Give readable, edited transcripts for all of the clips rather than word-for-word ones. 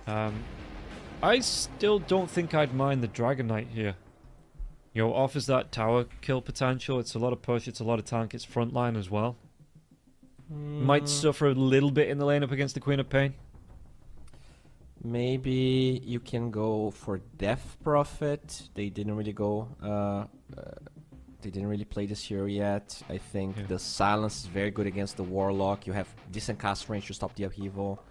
I still don't think I'd mind the Dragon Knight here. You know, offers that tower kill potential. It's a lot of push, it's a lot of tank, it's frontline as well. Might suffer a little bit in the lane up against the Queen of Pain. Maybe you can go for Death Prophet. They didn't really go. They didn't really play this hero yet. I think the Silence is very good against the Warlock. You have decent cast range to stop the upheaval.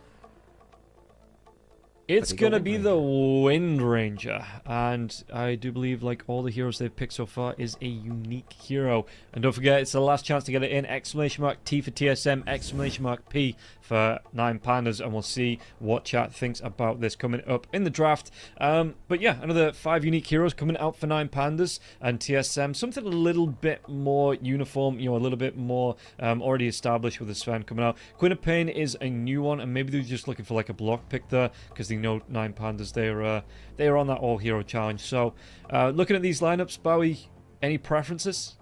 It's gonna be the Wind Ranger, and I do believe, like all the heroes they've picked so far, is a unique hero. And don't forget, it's the last chance to get it in. Exclamation mark T for TSM, exclamation mark P for 9Pandas, and we'll see what chat thinks about this coming up in the draft. But yeah, another 5 unique heroes coming out for 9Pandas and TSM. Something a little bit more uniform, you know, a little bit more already established with the Sven coming out. Queen of Pain is a new one, and maybe they're just looking for like a block pick there, because they know 9Pandas, they're on that all-hero challenge. So, looking at these lineups, Bowie, any preferences?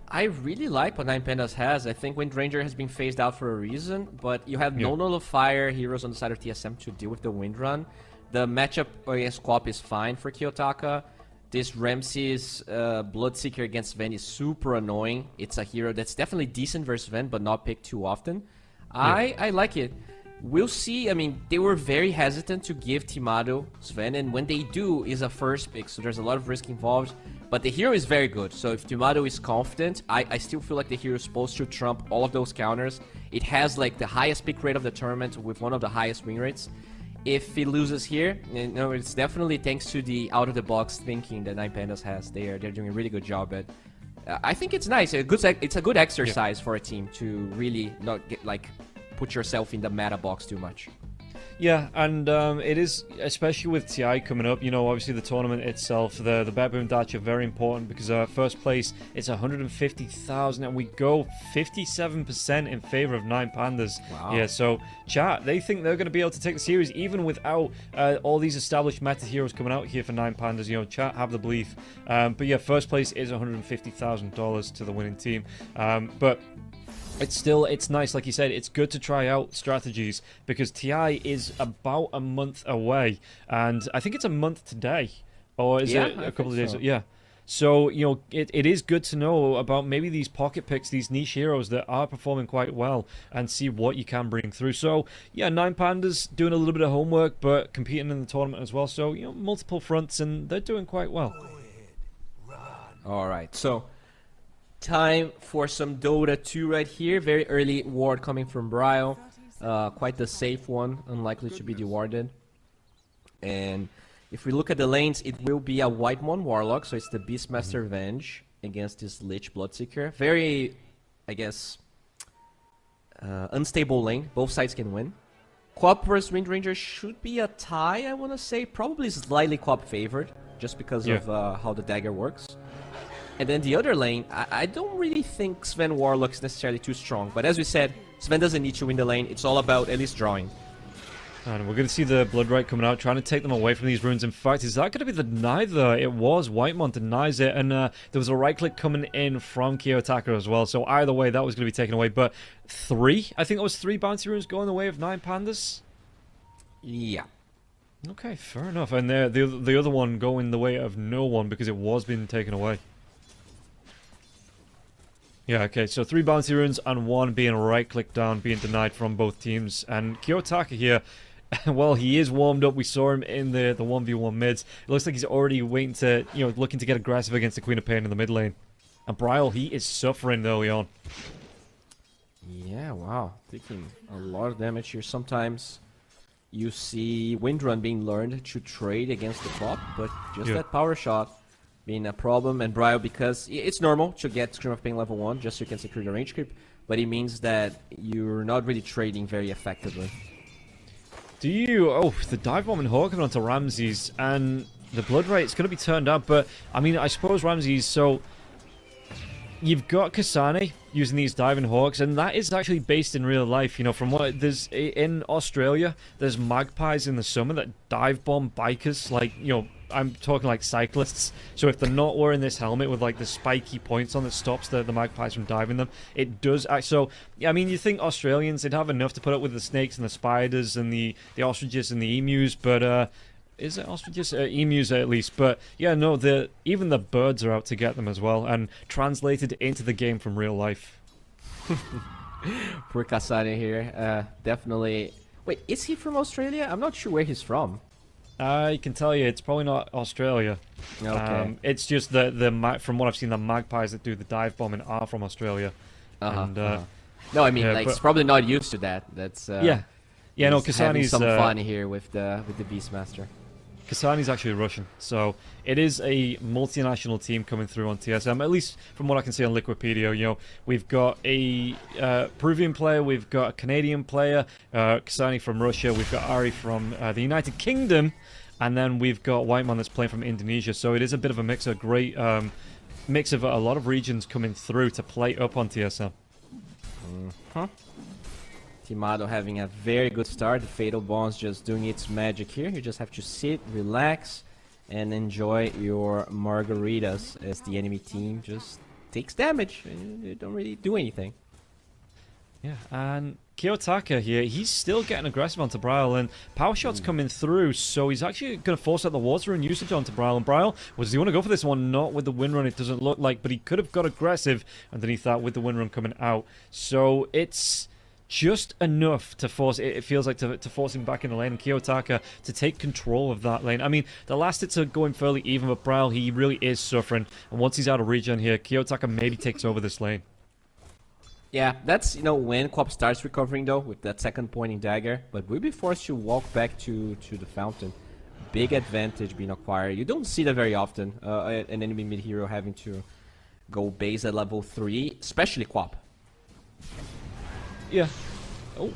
I really like what 9Pandas has. I think Wind Ranger has been phased out for a reason, but you have no nullifier heroes on the side of TSM to deal with the Wind Run. The matchup against Quap is fine for Kiyotaka. This Ramses Bloodseeker against Ven is super annoying. It's a hero that's definitely decent versus Ven, but not picked too often. I like it. We'll see. I mean, they were very hesitant to give Timado Sven, and when they do, is a first pick, so there's a lot of risk involved. But the hero is very good, so if Timado is confident, I still feel like the hero is supposed to trump all of those counters. It has like the highest pick rate of the tournament with one of the highest win rates. If he loses here, you know, it's definitely thanks to the out-of-the-box thinking that 9Pandas has. They're doing a really good job at. I think it's nice. It's a good exercise for a team to really not get like put yourself in the meta box too much. Yeah, and it is, especially with TI coming up, you know, obviously the tournament itself, the BetBoom Dacha, very important, because first place, it's 150,000, and we go 57% in favor of 9Pandas. Wow. Yeah, so chat, they think they're going to be able to take the series, even without all these established meta heroes coming out here for 9Pandas. You know, chat, have the belief. But yeah, first place is $150,000 to the winning team. But it's nice, like you said, it's good to try out strategies, because TI is about a month away, and I think it's a month today, or is it a couple of days? Yeah. So, you know, it is good to know about maybe these pocket picks, these niche heroes that are performing quite well, and see what you can bring through. So, yeah, 9Pandas doing a little bit of homework, but competing in the tournament as well. So, you know, multiple fronts, and they're doing quite well. All right, so time for some Dota 2 right here. Very early ward coming from Bryle. Quite the safe one, unlikely to be dewarded. And if we look at the lanes, it will be a Whitemon Warlock, so it's the Beastmaster Venge against this Lich Bloodseeker. Very, I guess, unstable lane. Both sides can win. Quap versus Wind Ranger should be a tie, I want to say. Probably slightly Quap favored, just because of how the dagger works. And then the other lane, I don't really think Sven Warlock is necessarily too strong. But as we said, Sven doesn't need to win the lane. It's all about at least drawing. And we're going to see the Bloodright coming out, trying to take them away from these runes. In fact, is that going to be the deny there? It was. Whitemon denies it. And there was a right click coming in from Kiyotaka as well. So either way, that was going to be taken away. But I think it was 3 bounty runes going the way of 9Pandas? Yeah. Okay, fair enough. And the other one going the way of no one, because it was being taken away. Yeah, okay, so 3 bounty runes and 1 being right-click down, being denied from both teams. And Kiyotaka here, well, he is warmed up. We saw him in the 1v1 mids. It looks like he's already waiting to, you know, looking to get aggressive against the Queen of Pain in the mid lane. And Bryle, he is suffering early on. Yeah, wow. Taking a lot of damage here. Sometimes you see Windrun being learned to trade against the bot, but just that power shot being a problem. And Bryle, because it's normal to get Scream of Pain level 1 just so you can secure the range creep, but it means that you're not really trading very effectively. Do you... Oh, the dive bomb and Hawk coming onto Ramses, and the blood rate is going to be turned up, but I mean, I suppose Ramses, so you've got Kasane using these diving hawks, and that is actually based in real life. You know, from what there's in Australia, there's magpies in the summer that dive bomb bikers, like, you know, I'm talking like cyclists. So if they're not wearing this helmet with like the spiky points on that stops the magpies from diving them, it does. So I mean, you think Australians, they'd have enough to put up with the snakes and the spiders and the ostriches and the emus, but is it ostriches? Emus at least. But yeah, no, even the birds are out to get them as well, and translated into the game from real life. Poor Kasane here. Definitely. Wait, is he from Australia? I'm not sure where he's from. I can tell you, it's probably not Australia. Okay. It's just from what I've seen, the magpies that do the dive bombing are from Australia. No, I mean, yeah, like, he's probably not used to that. That's yeah. No, he's having Kasane's some fun here with the Beastmaster. Kasane's actually Russian, so it is a multinational team coming through on TSM, at least from what I can see on Liquipedia. You know, we've got a Peruvian player, we've got a Canadian player, Kasane from Russia, we've got Ari from the United Kingdom, and then we've got Whitemon that's playing from Indonesia, so it is a bit of a mix, a great mix of a lot of regions coming through to play up on TSM. Timado having a very good start. The Fatal Bomb's just doing its magic here. You just have to sit, relax, and enjoy your margaritas as the enemy team just takes damage. You don't really do anything. Yeah, and Kiyotaka here, he's still getting aggressive onto Bryle, and power shots coming through, so he's actually going to force out the water and usage onto Bryle. And Bryle, does he want to go for this one? Not with the wind run, it doesn't look like, but he could have got aggressive underneath that with the wind run coming out. So it's just enough to force it feels like to force him back in the lane, and Kiyotaka to take control of that lane. I mean, the last hits are going fairly even, but Bryle, he really is suffering, and once he's out of regen here, Kiyotaka maybe takes over this lane. Yeah, that's, you know, when Quap starts recovering though, with that second pointing dagger, but we'll be forced to walk back to the fountain. Big advantage being acquired. You don't see that very often, an enemy mid-hero having to go base at level 3, especially Quap. Yeah. Oh.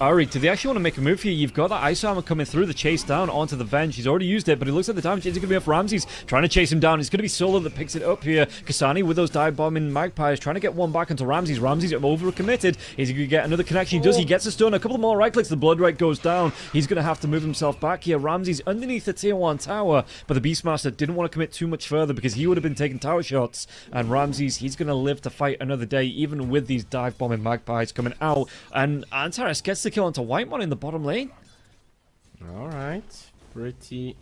Ari, do they actually want to make a move here? You've got that ice armor coming through, the chase down onto the Venge. He's already used it, but it looks like the damage isn't going to be off Ramses. Trying to chase him down. It's going to be Solo that picks it up here. Kasane with those dive bombing magpies, trying to get one back onto Ramses. Ramses over-committed. Is he going to get another connection? He does. He gets a stun. A couple more right clicks. The blood right goes down. He's going to have to move himself back here. Ramses underneath the tier 1 tower, but the Beastmaster didn't want to commit too much further because he would have been taking tower shots. And Ramses, he's going to live to fight another day, even with these dive bombing magpies coming out. And Antares gets the kill onto Whitemon in the bottom lane. Alright, pretty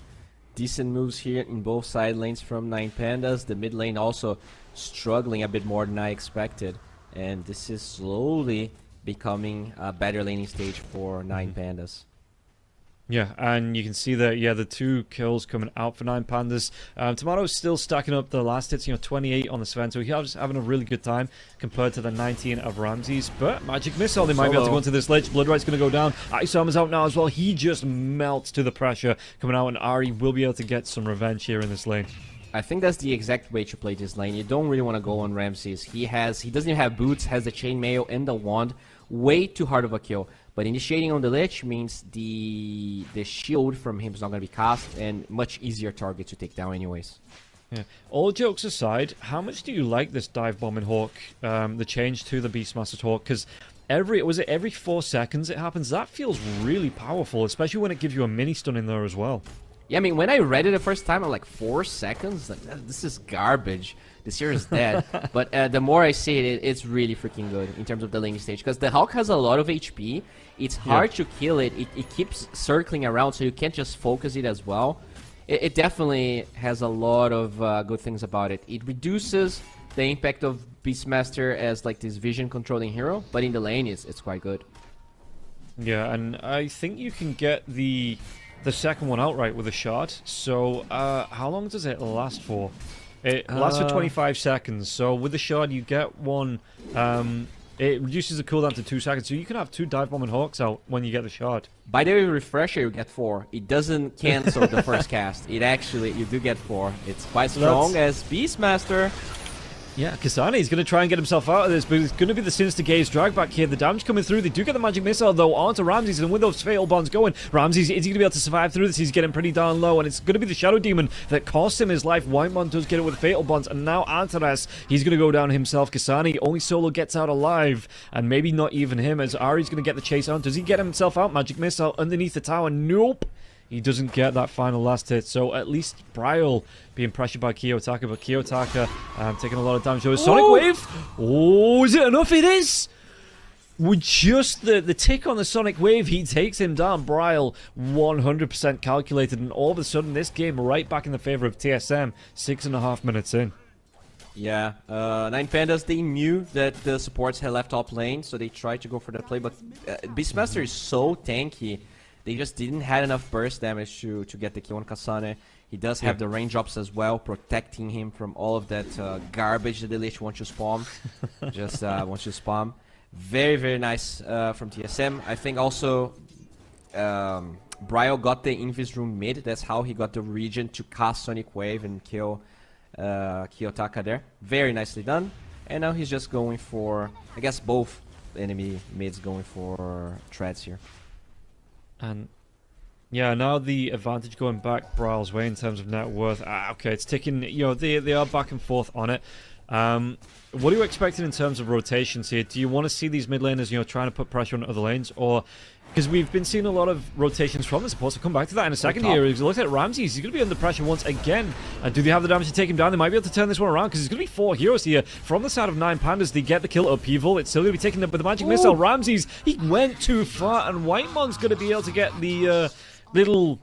decent moves here in both side lanes from 9 Pandas. The mid lane also struggling a bit more than I expected, and this is slowly becoming a better laning stage for 9 Pandas. Yeah, and you can see that, yeah, the 2 kills coming out for 9 Pandas. Timado's still stacking up the last hits, 28 on the Sven, so he's having a really good time compared to the 19 of Ramses. But Magic Missile, they might be able to go into this ledge. Blood Right's going to go down. Ice Armor's out now as well. He just melts to the pressure coming out, and Ari will be able to get some revenge here in this lane. I think that's the exact way to play this lane. You don't really want to go on Ramses. He doesn't even have boots, has the chainmail and the wand. Way too hard of a kill. But initiating on the Lich means the shield from him is not going to be cast, and much easier target to take down anyways. Yeah. All jokes aside, how much do you like this dive bombing Hawk, the change to the Beastmaster Hawk? Because every 4 seconds it happens? That feels really powerful, especially when it gives you a mini stun in there as well. Yeah, I mean, when I read it the first time, I'm like, 4 seconds? Like, this is garbage. This hero is dead. But the more I see it, it's really freaking good in terms of the laning stage. Because the Hawk has a lot of HP. It's hard to kill it. It keeps circling around, so you can't just focus it as well. It definitely has a lot of good things about it. It reduces the impact of Beastmaster as like this vision controlling hero, but in the lane, it's quite good. Yeah, and I think you can get the second one outright with a shard. So how long does it last for? It lasts for 25 seconds. So with the shard, you get one. It reduces the cooldown to 2 seconds. So you can have 2 dive bombing Hawks out when you get the shard. By the way, refresher, you get 4. It doesn't cancel the first cast. It actually, you do get 4. It's quite strong as Beastmaster. Yeah, Kasane is going to try and get himself out of this, but it's going to be the Sinister Gaze drag back here. The damage coming through. They do get the Magic Missile, though, onto Ramses, and with those Fatal Bonds going, Ramses, is he going to be able to survive through this? He's getting pretty darn low, and it's going to be the Shadow Demon that costs him his life. Whitemon does get it with Fatal Bonds, and now Antares, he's going to go down himself. Kasane, only Solo gets out alive, and maybe not even him, as Ari's going to get the chase on. Does he get himself out? Magic Missile underneath the tower. Nope. he doesn't get that final last hit. So at least Bryle being pressured by Kiyotaka, but Kiyotaka taking a lot of damage. So Sonic Wave. Oh, is it enough? It is. With just the tick on the Sonic Wave, he takes him down. Bryle 100% calculated, and all of a sudden this game right back in the favor of TSM 6.5 minutes in. Yeah, 9Pandas, they knew that the supports had left top lane, so they tried to go for that play, but Beastmaster is so tanky, they just didn't have enough burst damage to get the kill on Kasane. He does have the raindrops as well, protecting him from all of that garbage that the Lich wants to spam. Just wants to spam. Very, very nice from TSM. I think also Bryle got the Invis room mid. That's how he got the region to cast Sonic Wave and kill Kiyotaka there. Very nicely done. And now he's just going for, I guess both enemy mids going for treads here. And yeah, now the advantage going back Bryle's way in terms of net worth. Okay, it's ticking. You know, they are back and forth on it. What are you expecting in terms of rotations here? Do you want to see these mid laners, you know, trying to put pressure on other lanes, or because we've been seeing a lot of rotations from the supports? I'll come back to that in a second here. He's looked at Ramses. He's going to be under pressure once again. Do they have the damage to take him down? They might be able to turn this one around because there's going to be 4 heroes here from the side of 9Pandas. They get the kill upheaval. It's still going to be taken up with the magic missile. Ramses, he went too far, and Whitemon's going to be able to get the little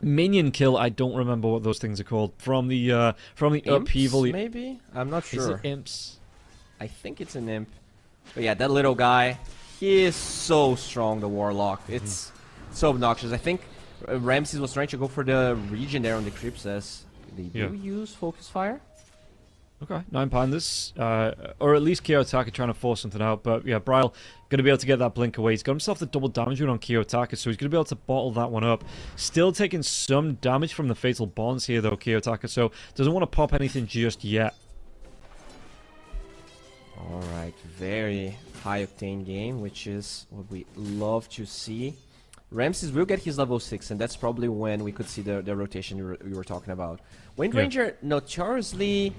minion kill. I don't remember what those things are called from the imps, upheaval. Maybe, I'm not sure. Is it imps? I think it's an imp. But yeah, that little guy, he is so strong. The warlock, it's so obnoxious. I think Ramses was trying to go for the region there on the creeps as they do use focus fire. Okay, 9Pandas, or at least Kiyotaka trying to force something out, but yeah, Bryle going to be able to get that blink away. He's got himself the double damage rune on Kiyotaka, so he's going to be able to bottle that one up. Still taking some damage from the Fatal Bonds here, though, Kiyotaka, so doesn't want to pop anything just yet. Alright, very high-octane game, which is what we love to see. Ramses will get his level 6, and that's probably when we could see the rotation you were talking about. Wind Ranger, notoriously,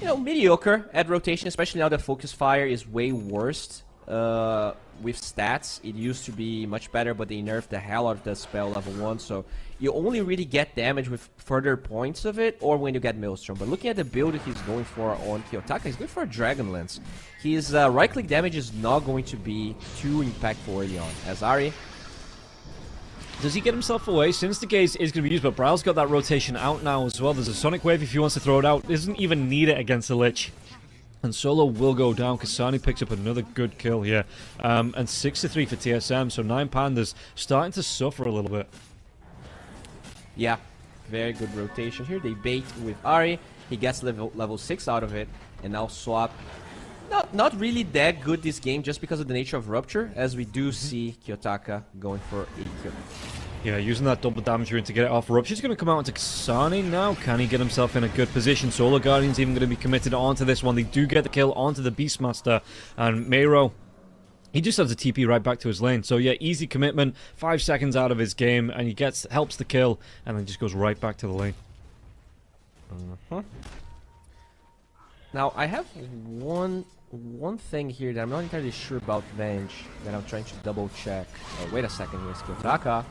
you know, mediocre at rotation, especially now that Focus Fire is way worse with stats. It used to be much better, but they nerfed the hell out of the spell level 1, so you only really get damage with further points of it or when you get Maelstrom. But looking at the build he's going for on Kiyotaka, he's going for a Dragon Lance. His right-click damage is not going to be too impactful early on. As Ari, does he get himself away? Since the gaze is going to be used, but Bryle's got that rotation out now as well. There's a Sonic Wave if he wants to throw it out. Doesn't even need it against the Lich. And Solo will go down. Kasane picks up another good kill here. And 6-3 for TSM, so 9Pandas starting to suffer a little bit. Yeah, very good rotation here. They bait with Ari. He gets level 6 out of it. And now swap. Not really that good this game just because of the nature of Rupture, as we do see Kiyotaka going for a kill. Yeah, using that double damage rune to get it off. Rupture's going to come out into Kasane now. Can he get himself in a good position? Solar Guardian's even going to be committed onto this one. They do get the kill onto the Beastmaster. And MieRo, he just has a TP right back to his lane. So yeah, easy commitment. 5 seconds out of his game, and he helps the kill, and then just goes right back to the lane. Now, I have one thing here that I'm not entirely sure about Venge that I'm trying to double check. Wait a second, here's Kiyotaka.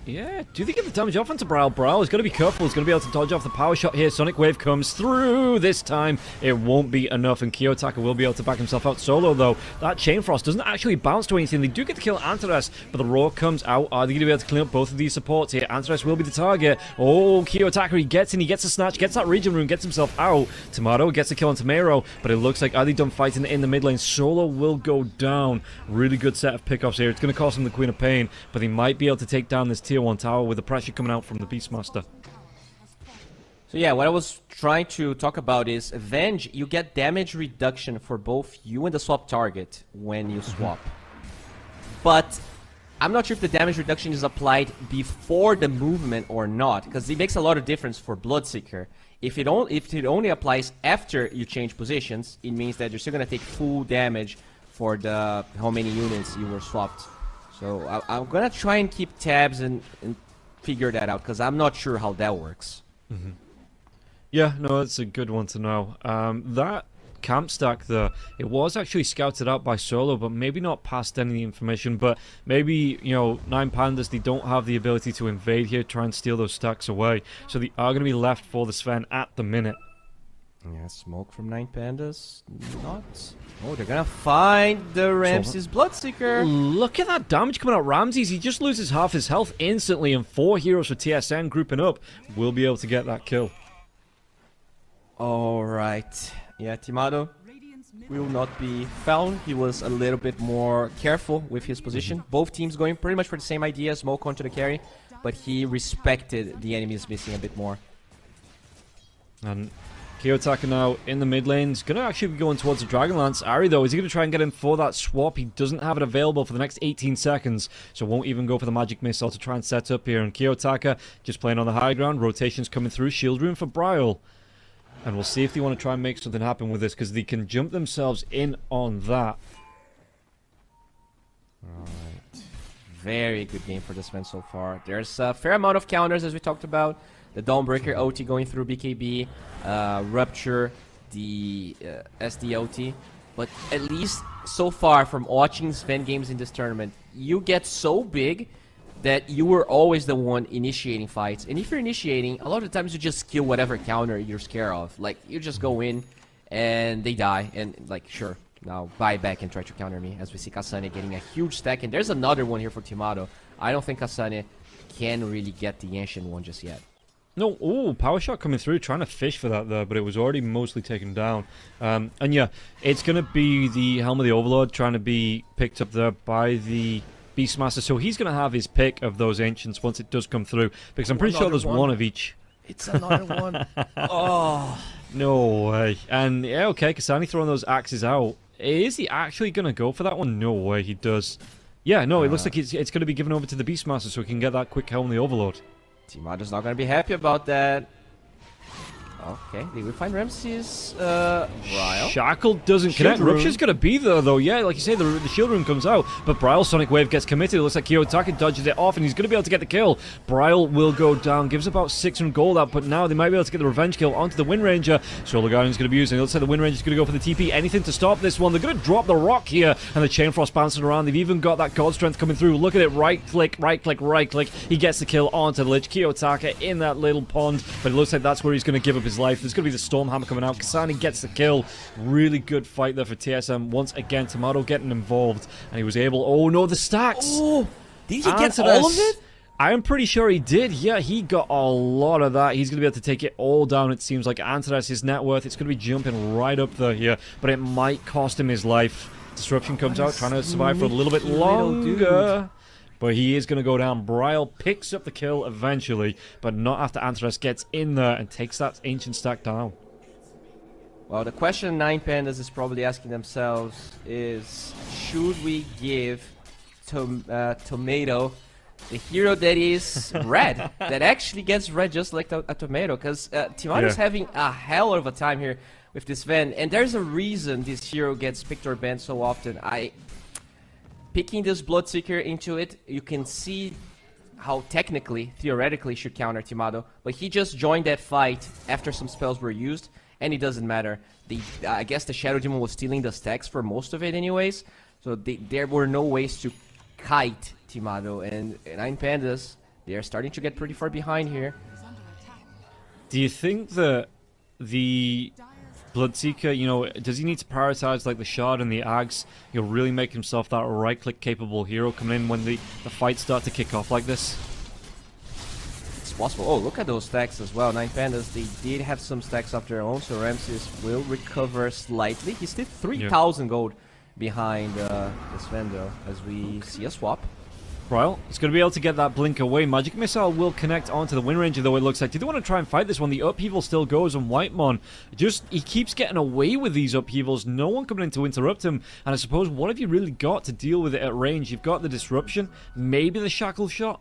Yeah, do they get the damage off onto Bryle? Bryle is going to be careful. He's going to be able to dodge off the power shot here. Sonic Wave comes through. This time, it won't be enough, and Kiyotaka will be able to back himself out solo, though. That Chain Frost doesn't actually bounce to anything. They do get to kill Antares, but the Roar comes out. Are they going to be able to clean up both of these supports here? Antares will be the target. Oh, Kiyotaka, he gets in. He gets a snatch, gets that region rune, gets himself out. Timado gets a kill on MieRo, but it looks like are they done fighting in the mid lane? Solo will go down. Really good set of pickoffs here. It's going to cost him the Queen of Pain, but they might be able to take down this tier 1 tower with the pressure coming out from the Beastmaster. So yeah, what I was trying to talk about is Venge, you get damage reduction for both you and the swap target when you swap. But I'm not sure if the damage reduction is applied before the movement or not, because it makes a lot of difference for Bloodseeker. If it only applies after you change positions, it means that you're still going to take full damage for the how many units you were swapped. So I'm going to try and keep tabs and figure that out, because I'm not sure how that works. Yeah, no, that's a good one to know. That camp stack there. It was actually scouted out by Solo, but maybe not past any of the information. But maybe, you know, 9 Pandas, they don't have the ability to invade here, try and steal those stacks away. So they are going to be left for the Sven at the minute. Yeah, smoke from 9 Pandas. Not. Oh, they're gonna find the Ramses Bloodseeker. Look at that damage coming out. Ramses, he just loses half his health instantly, and 4 heroes for TSM grouping up will be able to get that kill. Alright. Yeah, Timado will not be found. He was a little bit more careful with his position. Both teams going pretty much for the same idea, smoke onto the carry, but he respected the enemies missing a bit more. And kiyotaka now in the mid lane. He's going to actually be going towards the Dragonlance. Ari, though, is he going to try and get him for that swap? He doesn't have it available for the next 18 seconds, so won't even go for the magic missile to try and set up here. And kiyotaka just playing on the high ground. Rotations coming through. Shield room for Bryle. And we'll see if they want to try and make something happen with this, because they can jump themselves in on that. Alright. Very good game for this man so far. There's a fair amount of counters, as we talked about. The Dawnbreaker OT going through BKB, Rupture, the SD OT. But at least so far from watching Sven games in this tournament, you get so big that you were always the one initiating fights. And if you're initiating, a lot of times you just kill whatever counter you're scared of. Like, you just go in and they die. And, like, sure, now buy back and try to counter me. As we see Kasane getting a huge stack. And there's another one here for Timado. I don't think Kasane can really get the Ancient one just yet. No, oh, power shot coming through, trying to fish for that there, but it was already mostly taken down. And yeah, it's going to be the Helm of the Overlord trying to be picked up there by the Beastmaster, so he's going to have his pick of those Ancients once it does come through, because I'm pretty sure there's one of each. It's another one. Oh. No way. And yeah, okay, Kasane throwing those axes out. Is he actually going to go for that one? No way he does. Yeah, no, it looks like it's going to be given over to the Beastmaster so he can get that quick Helm of the Overlord. Timado's not gonna be happy about that. Okay, did we find Ramses? Bryle? Shackle doesn't connect. Rupture's gonna be there though. Yeah, like you say, the shield room comes out, but Bryle Sonic Wave gets committed. It looks like kiyotaka dodges it off, and he's gonna be able to get the kill. Bryle will go down, gives about 600 gold out, but now they might be able to get the revenge kill onto the Wind Ranger. Solar Guardian's gonna be using. It looks like the Wind Ranger's gonna go for the TP. Anything to stop this one. They're gonna drop the rock here, and the Chain Frost bouncing around. They've even got that God Strength coming through. Look at it. Right click, right click, right click. He gets the kill onto the Lich. Kiyotaka in that little pond, but it looks like that's where he's gonna give up his life. There's gonna be the Stormhammer coming out. Kasane gets the kill. Really good fight there for TSM. Once again, Timado getting involved, and he was able... Oh no, the stacks! Oh, did he get all of it? I am pretty sure he did. Yeah, he got a lot of that. He's going to be able to take it all down, it seems like. Antares, his net worth, it's going to be jumping right up there here, but it might cost him his life. Disruption comes out, trying to survive for a little bit longer. But he is going to go down. Bryle picks up the kill eventually, but not after Antares gets in there and takes that Ancient stack down. Well, the question 9 Pandas is probably asking themselves is, should we give Tomato the hero that is red, that actually gets red just like a tomato? Because Timado's having a hell of a time here with this Ven, and there's a reason this hero gets picked or banned so often. Picking this Bloodseeker into it, you can see how technically, theoretically, should counter Timado, but he just joined that fight after some spells were used, and it doesn't matter. I guess the Shadow Demon was stealing the stacks for most of it anyways, so there were no ways to kite Timado, and 9 Pandas, they are starting to get pretty far behind here. Do you think that the Bloodseeker, you know, does he need to prioritize like the Shard and the Ags? He'll really make himself that right-click capable hero coming in when the fights start to kick off like this? It's possible. Oh, look at those stacks as well. 9 Pandas, they did have some stacks of their own, so Ramses will recover slightly. He's still 3,000 gold behind this Vendo as we see a swap. Bryle, it's going to be able to get that blink away. Magic Missile will connect onto the Wind Ranger, though, it looks like. Do they want to try and fight this one? The upheaval still goes on Whitemon. He keeps getting away with these upheavals. No one coming in to interrupt him. And I suppose, what have you really got to deal with it at range? You've got the Disruption, maybe the Shackle Shot.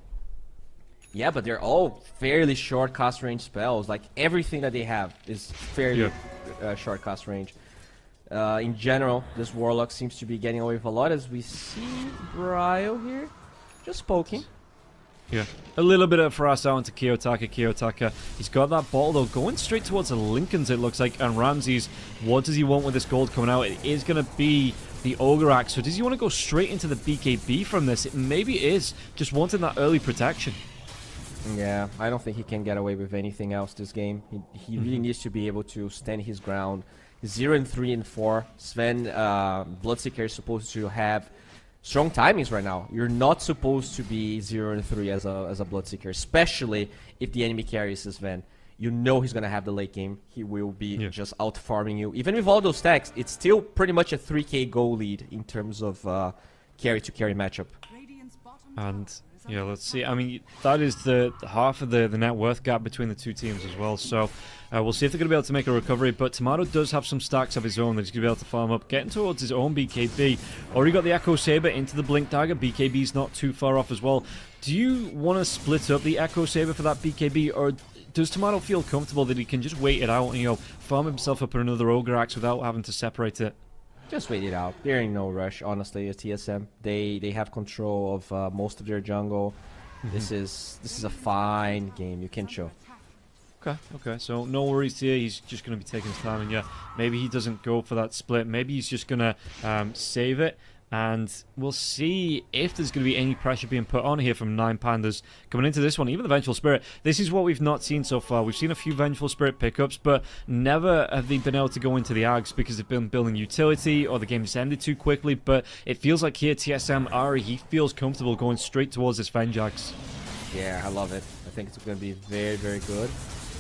Yeah, but they're all fairly short cost range spells. Like, everything that they have is fairly short cost range. In general, this Warlock seems to be getting away with a lot, as we see Bryle here. Just poking. Yeah. A little bit of thrust out into Kiyotaka. Kiyotaka, he's got that ball though, going straight towards the Lincolns, it looks like. And Ramses, what does he want with this gold coming out? It is going to be the Ogre Axe. So does he want to go straight into the BKB from this? It maybe is just wanting that early protection. Yeah, I don't think he can get away with anything else this game. He really needs to be able to stand his ground. 0-3 and 4. Sven, Bloodseeker is supposed to have strong timings right now. You're not supposed to be 0-3 as a Bloodseeker, especially if the enemy carries Sven. You know he's going to have the late game. He will be just out farming you. Even with all those stacks, it's still pretty much a 3k goal lead in terms of carry-to-carry matchup. And yeah, let's see. I mean, that is the half of the net worth gap between the two teams as well. So we'll see if they're going to be able to make a recovery. But Timado does have some stacks of his own that he's going to be able to farm up, getting towards his own BKB. Already got the Echo Saber into the Blink Dagger. BKB's not too far off as well. Do you want to split up the Echo Saber for that BKB, or does Timado feel comfortable that he can just wait it out and, you know, farm himself up in another Ogre Axe without having to separate it? Just wait it out. There ain't no rush, honestly, at TSM. They have control of most of their jungle. This is a fine game. You can chill. Okay. So no worries here. He's just going to be taking his time, and yeah, maybe he doesn't go for that split. Maybe he's just going to save it. And we'll see if there's going to be any pressure being put on here from 9 Pandas coming into this one. Even the Vengeful Spirit. This is what we've not seen so far. We've seen a few Vengeful Spirit pickups, but never have they been able to go into the Ags because they've been building utility or the game just ended too quickly. But it feels like here TSM, Ari, he feels comfortable going straight towards this Venjax. Yeah, I love it. I think it's going to be very, very good.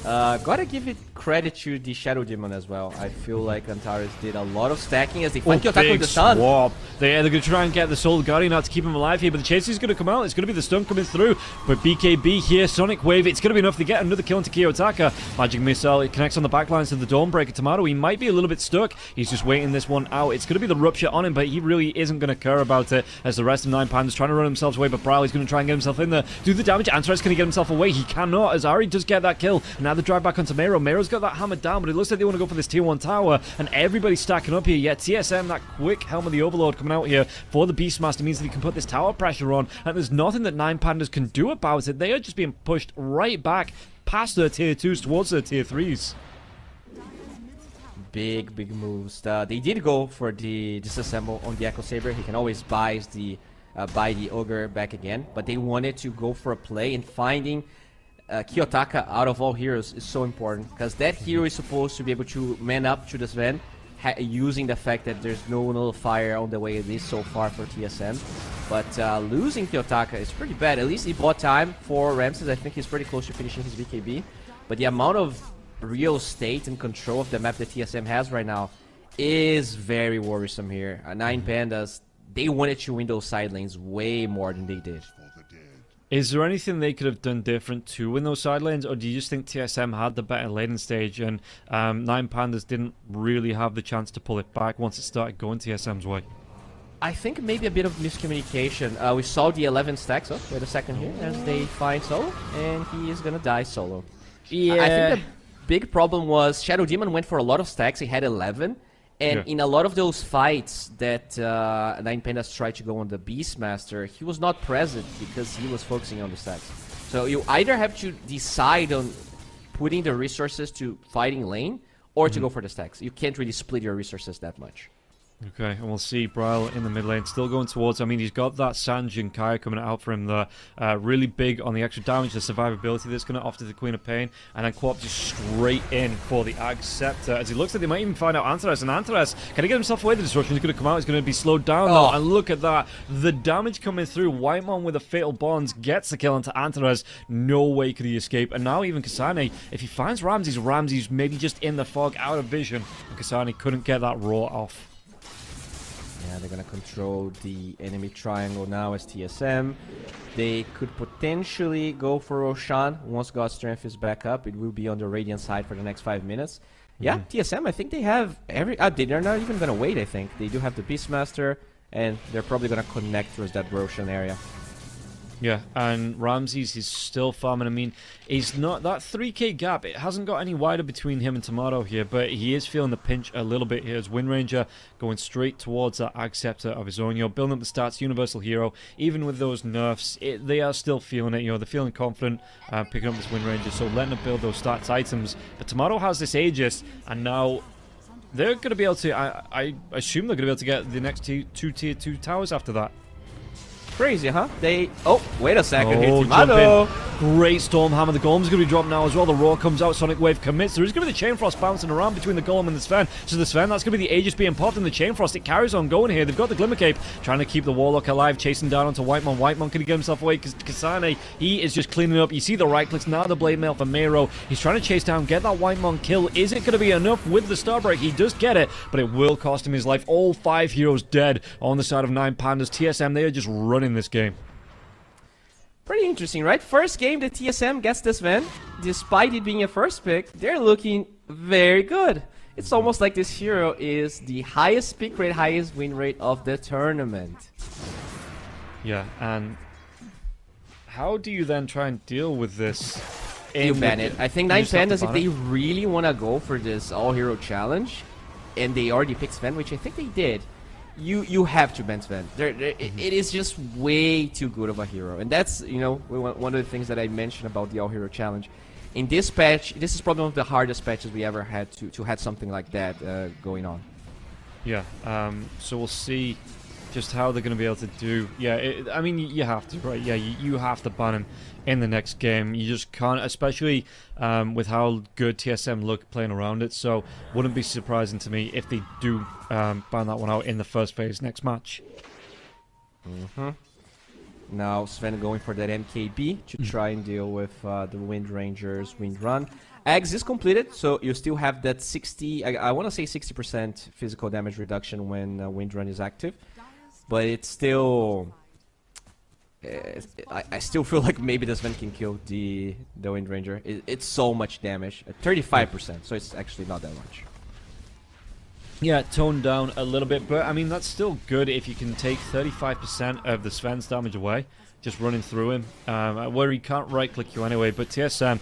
Gotta give it credit to the Shadow Demon as well. I feel like Antares did a lot of stacking as they find kiyotaka with the stun. Swap. They're going to try and get the Soul Guardian out to keep him alive here, but the chase is going to come out. It's going to be the stun coming through. But BKB here, Sonic Wave, it's going to be enough to get another kill into Kiyotaka. Magic Missile, it connects on the backlines to the Dawnbreaker. Timado, he might be a little bit stuck. He's just waiting this one out. It's going to be the Rupture on him, but he really isn't going to care about it as the rest of 9 Pandas trying to run themselves away. But Bryle is going to try and get himself in there. Do the damage. Antares can he get himself away? He cannot, as Ari does get that kill. And now the drive back onto MieRo. MieRo's got that hammer down, but it looks like they want to go for this tier 1 tower, and everybody's stacking up here. Yet TSM, that quick Helm of the Overlord coming out here for the Beastmaster means that he can put this tower pressure on, and there's nothing that 9 Pandas can do about it. They are just being pushed right back past their tier 2s towards their tier 3s. Big moves. They did go for the disassemble on the Echo Saber. He can always buy the Ogre back again, but they wanted to go for a play, and finding Kiyotaka out of all heroes is so important, because that hero is supposed to be able to man up to the Sven, using the fact that there's no nullifier on the way it is so far for TSM. But losing Kiyotaka is pretty bad. At least he bought time for Ramses. I think he's pretty close to finishing his BKB. But the amount of real estate and control of the map that TSM has right now is very worrisome here. 9 Pandas, they wanted to win those side lanes way more than they did. Is there anything they could have done different to win those side lanes, or do you just think TSM had the better laning stage and 9 Pandas didn't really have the chance to pull it back once it started going TSM's way? I think maybe a bit of miscommunication. We saw the 11 stacks. Oh, wait a second here, as they find Solo, and he is gonna die solo. Yeah. I think the big problem was Shadow Demon went for a lot of stacks. He had 11. And in a lot of those fights that 9 Pandas tried to go on the Beastmaster, he was not present because he was focusing on the stacks. So you either have to decide on putting the resources to fighting lane, or to go for the stacks. You can't really split your resources that much. Okay, and we'll see Bryle in the mid lane, still going towards. I mean, he's got that Sanj and Kaya coming out for him there. Really big on the extra damage, the survivability that's going to offer the Queen of Pain. And then Quap just straight in for the Ag Scepter. As he looks like they might even find out Antares. And Antares, can he get himself away? The disruption is going to come out. He's going to be slowed down now. And look at that. The damage coming through. Whitemon with a Fatal Bonds gets the kill into Antares. No way could he escape. And now even Kasane, if he finds Ramses maybe just in the fog, out of vision. And Kasane couldn't get that roar off. Yeah, they're gonna control the enemy triangle now as TSM. They could potentially go for Roshan once God's Strength is back up. It will be on the Radiant side for the next 5 minutes. Yeah, TSM, I think they have every... they're not even gonna wait, I think. They do have the Beastmaster, and they're probably gonna connect towards that Roshan area. Yeah, and Ramses is still farming. I mean, he's not that 3k gap. It hasn't got any wider between him and Timado here, but he is feeling the pinch a little bit here as Wind Ranger going straight towards that Ag Scepter of his own. You know, building up the stats, Universal Hero. Even with those nerfs, they are still feeling it. You know, they're feeling confident picking up this Wind Ranger, so letting them build those stats items. But Timado has this Aegis, and now they're going to be able to. I assume they're going to be able to get the next two tier 2 towers after that. Crazy, huh? Oh, wait a second. Oh, Timado. Great Stormhammer. The Golem's going to be dropped now as well. The Roar comes out. Sonic Wave commits. There is going to be the Chain Frost bouncing around between the Golem and the Sven. So the Sven, that's going to be the Aegis being popped, and the Chain Frost, it carries on going here. They've got the Glimmer Cape, trying to keep the Warlock alive, chasing down onto Whitemon. Whitemon can get himself away because Kasane, he is just cleaning up. You see the right clicks, now the Blade Mail for MieRo. He's trying to chase down, get that Whitemon kill. Is it going to be enough with the Starbreak? He does get it, but it will cost him his life. All 5 heroes dead on the side of 9 Pandas. TSM, they are just running this game. Pretty interesting, right? First game, the TSM gets this win. Despite it being a first pick, they're looking very good. It's almost like this hero is the highest pick rate, highest win rate of the tournament. Yeah, and how do you then try and deal with this? You ban it. I think 9 Pandas, if they really want to go for this all-hero challenge, and they already picked Sven, which I think they did, you have to ban Sven. It is just way too good of a hero. And that's, you know, one of the things that I mentioned about the all-hero challenge. In this patch, this is probably one of the hardest patches we ever had to have something like that going on. Yeah, so we'll see just how they're going to be able to do. Yeah, I mean, you have to, right? Yeah, you have to ban him in the next game. You just can't, especially with how good TSM look playing around it. So wouldn't be surprising to me if they do ban that one out in the first phase next match. Now Sven going for that MKB to try and deal with the Wind Ranger's Wind Run. Eggs is completed, so you still have that 60, I want to say 60% physical damage reduction when Wind Run is active. But it's still... I still feel like maybe the Sven can kill the Wind Ranger. It's so much damage. 35%, so it's actually not that much. Yeah, toned down a little bit, but I mean, that's still good if you can take 35% of the Sven's damage away, just running through him, where he can't right-click you anyway. But TSM,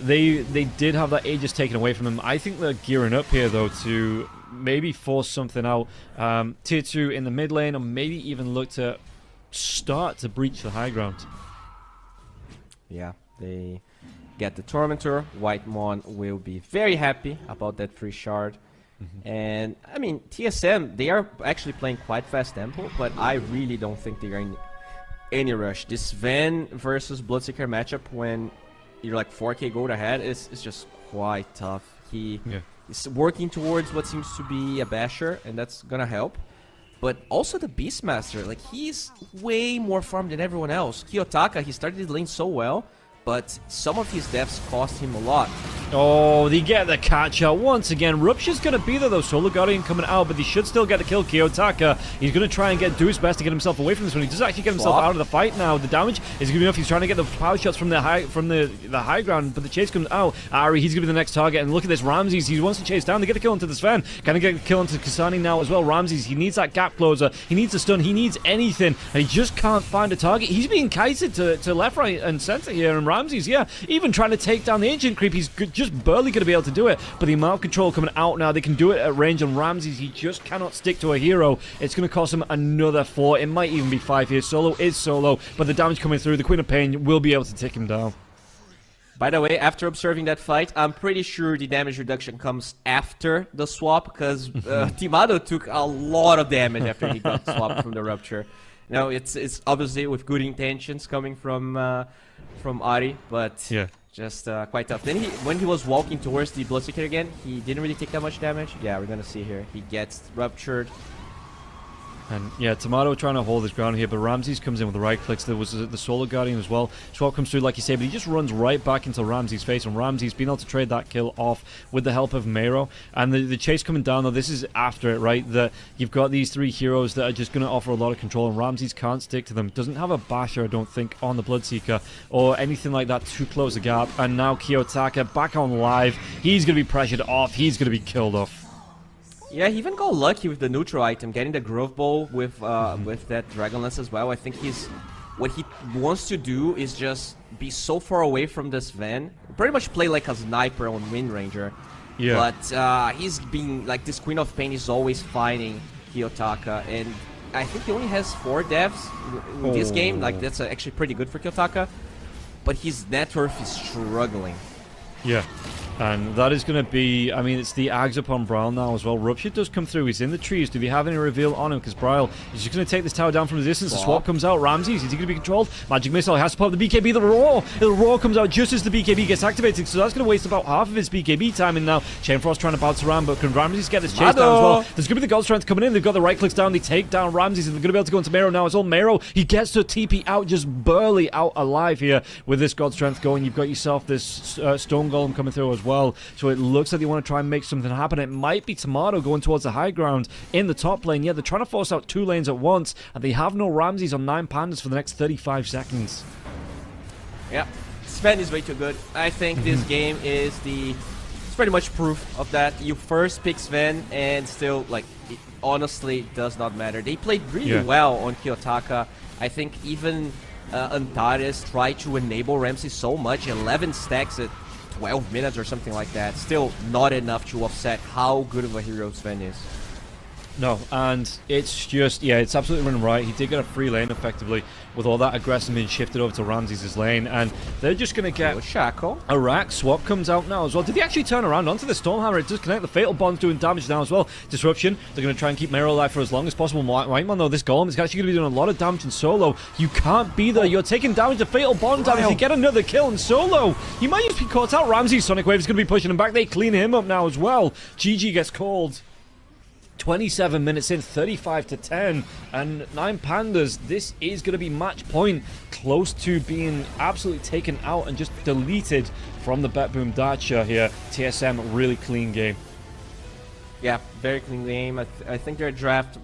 they did have that Aegis taken away from them. I think they're gearing up here, though, to maybe force something out. Tier 2 in the mid lane, or maybe even look to start to breach the high ground. Yeah, they get the Tormentor. Whitemon will be very happy about that free shard. And, I mean, TSM, they are actually playing quite fast tempo, but I really don't think they are in any rush. This Sven versus Bloodseeker matchup when you're like 4k gold ahead is just quite tough. He is working towards what seems to be a basher, and that's gonna help. But also the Beastmaster, like, he's way more farmed than everyone else. Kiyotaka, he started his lane so well, but some of his deaths cost him a lot. Oh, they get the catch out once again. Rupture's going to be there, though. Solar Guardian coming out, but they should still get the kill. Kiyotaka, he's going to try and do his best to get himself away from this one. He does actually get himself out of the fight now. The damage is going to be enough. He's trying to get the power shots from the high ground, but the chase comes out. Ari, he's going to be the next target, and look at this. Ramses, he wants to chase down. They get a kill into the Sven. Can he get a kill into Kasane now as well? Ramses, he needs that gap closer. He needs a stun. He needs anything, and he just can't find a target. He's being kited to left, right, and center here, and Ramses, yeah, even trying to take down the Ancient Creep, he's just barely going to be able to do it. But the amount of control coming out now, they can do it at range, and Ramses, he just cannot stick to a hero. It's going to cost him another 4. It might even be 5 here. Solo is solo, but the damage coming through, the Queen of Pain will be able to take him down. By the way, after observing that fight, I'm pretty sure the damage reduction comes after the swap, because Timado took a lot of damage after he got swapped from the Rupture. Now, it's obviously with good intentions coming from Ari, but yeah, just quite tough. Then when he was walking towards the Bloodseeker again, he didn't really take that much damage. Yeah, we're gonna see here. He gets ruptured. And yeah, Timado trying to hold his ground here, but Ramses comes in with the right clicks. There was the Solar Guardian as well. Swap comes through, like you say, but he just runs right back into Ramses' face, and Ramses being able to trade that kill off with the help of MieRo. And the chase coming down, though, this is after it, right? That you've got these 3 heroes that are just going to offer a lot of control, and Ramses can't stick to them. Doesn't have a basher, I don't think, on the Bloodseeker or anything like that to close the gap. And now Kiyotaka back on live. He's going to be pressured off. He's going to be killed off. Yeah, he even got lucky with the neutral item, getting the Grove Bowl with that Dragon Lance as well. I think he's what he wants to do is just be so far away from this Sven, pretty much play like a sniper on Wind Ranger. Yeah. But he's being like this Queen of Pain is always fighting Kiyotaka, and I think he only has 4 devs in this game. Like that's actually pretty good for Kiyotaka, but his net worth is struggling. Yeah. And that is going to be, I mean, it's the Ags upon Bryle now as well. Rupture does come through. He's in the trees. Do they have any reveal on him? Because Bryle is just going to take this tower down from the distance. The swap comes out. Ramses, is he going to be controlled? Magic Missile has to pop the BKB. The Roar. The Roar comes out just as the BKB gets activated. So that's going to waste about half of his BKB timing now. Chainfrost trying to bounce around, but can Ramses get this chase down as well? There's going to be the Gold Strength coming in. They've got the right clicks down. They take down Ramses, and they're going to be able to go into MieRo now as well. MieRo, he gets to TP out, just barely out alive here with this God Strength going. You've got yourself this Stone Golem coming through as well. So it looks like they want to try and make something happen. It might be Timado going towards the high ground in the top lane. Yeah, they're trying to force out 2 lanes at once, and they have no Ramses on 9 Pandas for the next 35 seconds. Yeah, Sven is way too good. I think this game is it's pretty much proof of that. You first pick Sven, and still, like, it honestly does not matter. They played really well on Kiyotaka. I think even Antares tried to enable Ramses so much, 11 stacks at 12 minutes or something like that. Still not enough to offset how good of a hero Sven is. No, and it's just, yeah, it's absolutely running right. He did get a free lane effectively with all that aggression being shifted over to Ramses' lane, and they're just going to get Shackle. a rack. Swap comes out now as well. Did he actually turn around onto the Stormhammer? It does connect. The Fatal Bond's doing damage now as well. Disruption. They're going to try and keep MieRo alive for as long as possible. Whitemon, though, this Golem is actually going to be doing a lot of damage in solo. You can't be there. You're taking damage to Fatal Bond damage. You get another kill in solo. You might just be caught out. Ramses' Sonic Wave is going to be pushing him back. They clean him up now as well. GG gets called. 27 minutes in, 35 to 10, and 9 Pandas. This is going to be match point, close to being absolutely taken out and just deleted from the BetBoom Dacha here. TSM, really clean game. Yeah, very clean game. I think their draft